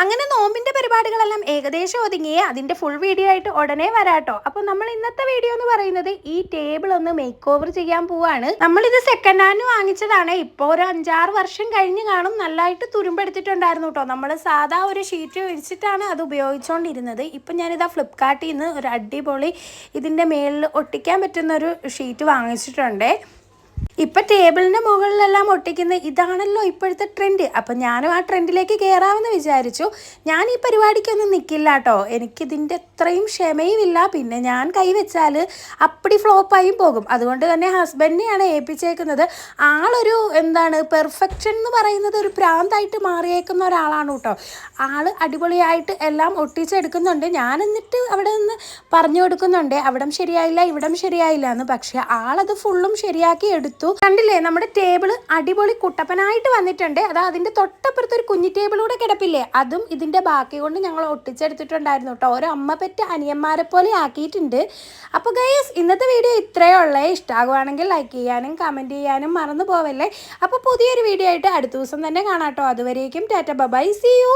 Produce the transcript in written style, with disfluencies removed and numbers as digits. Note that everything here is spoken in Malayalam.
അങ്ങനെ നോമ്പിൻ്റെ പരിപാടികളെല്ലാം ഏകദേശം ഒതുങ്ങി. അതിൻ്റെ ഫുൾ വീഡിയോ ആയിട്ട് ഉടനെ വരാട്ടോ. അപ്പോൾ നമ്മൾ ഇന്നത്തെ വീഡിയോ എന്ന് പറയുന്നത് ഈ ടേബിൾ ഒന്ന് മേക്ക് ഓവർ ചെയ്യാൻ പോവാണ്. നമ്മളിത് സെക്കൻഡ് ഹാൻഡ് വാങ്ങിച്ചതാണ്. ഇപ്പോൾ ഒരു 5-6 വർഷം കഴിഞ്ഞ് കാണും. നല്ലതായിട്ട് തുരുമ്പെടുത്തിട്ടുണ്ടായിരുന്നു കേട്ടോ. നമ്മൾ സാധാ ഒരു ഷീറ്റ് വിരിച്ചിട്ടാണ് അത് ഉപയോഗിച്ചുകൊണ്ടിരുന്നത്. ഇപ്പം ഞാനിതാ ഫ്ലിപ്കാർട്ടിൽ നിന്ന് ഒരു അടിപൊളി ഇതിൻ്റെ മേളിൽ ഒട്ടിക്കാൻ പറ്റുന്ന ഒരു ഷീറ്റ് വാങ്ങിച്ചിട്ടുണ്ട്. ഇപ്പം ടേബിളിൻ്റെ മുകളിലെല്ലാം ഒട്ടിക്കുന്ന ഇതാണല്ലോ ഇപ്പോഴത്തെ ട്രെൻഡ്. അപ്പം ഞാനും ആ ട്രെൻഡിലേക്ക് കയറാമെന്ന് വിചാരിച്ചു. ഞാൻ ഈ പരിപാടിക്കൊന്നും നിൽക്കില്ല കേട്ടോ. എനിക്കിതിൻ്റെ അത്രയും ക്ഷമയുമില്ല. പിന്നെ ഞാൻ കൈവച്ചാൽ അപ്പടി ഫ്ലോപ്പായും പോകും. അതുകൊണ്ട് തന്നെ ഹസ്ബൻഡിനെയാണ് ഏൽപ്പിച്ചേക്കുന്നത്. ആളൊരു പെർഫെക്ഷൻ എന്ന് പറയുന്നത് ഒരു പ്രാന്തായിട്ട് മാറിയേക്കുന്ന ഒരാളാണ് കേട്ടോ. ആൾ അടിപൊളിയായിട്ട് എല്ലാം ഒട്ടിച്ചെടുക്കുന്നുണ്ട്. ഞാൻ എന്നിട്ട് അവിടെ നിന്ന് പറഞ്ഞു കൊടുക്കുന്നുണ്ട് അവിടം ശരിയായില്ല ഇവിടം ശരിയായില്ല എന്ന്. പക്ഷേ ആളത് ഫുള്ളും ശരിയാക്കി എടുത്തു. കണ്ടില്ലേ, നമ്മുടെ ടേബിൾ അടിപൊളി കുട്ടപ്പനായിട്ട് വന്നിട്ടുണ്ട്. അത് അതിൻ്റെ തൊട്ടപ്പുറത്ത് ഒരു കുഞ്ഞി ടേബിൾ കൂടെ കിടപ്പില്ലേ, അതും ഇതിൻ്റെ ബാക്കി കൊണ്ട് ഞങ്ങൾ ഒട്ടിച്ചെടുത്തിട്ടുണ്ടായിരുന്നു കേട്ടോ. ഓരോ അമ്മ പെറ്റ അനിയന്മാരെ പോലെ ആക്കിയിട്ടുണ്ട്. അപ്പോൾ ഗൈസ്, ഇന്നത്തെ വീഡിയോ ഇത്രയേ ഉള്ളേ. ഇഷ്ടമാകുവാണെങ്കിൽ ലൈക്ക് ചെയ്യാനും കമൻറ്റ് ചെയ്യാനും മറന്നു പോവല്ലേ. അപ്പോൾ പുതിയൊരു വീഡിയോ ആയിട്ട് അടുത്ത ദിവസം തന്നെ കാണാം കേട്ടോ. അതുവരേക്കും ടാറ്റ ബൈ, സീ യു.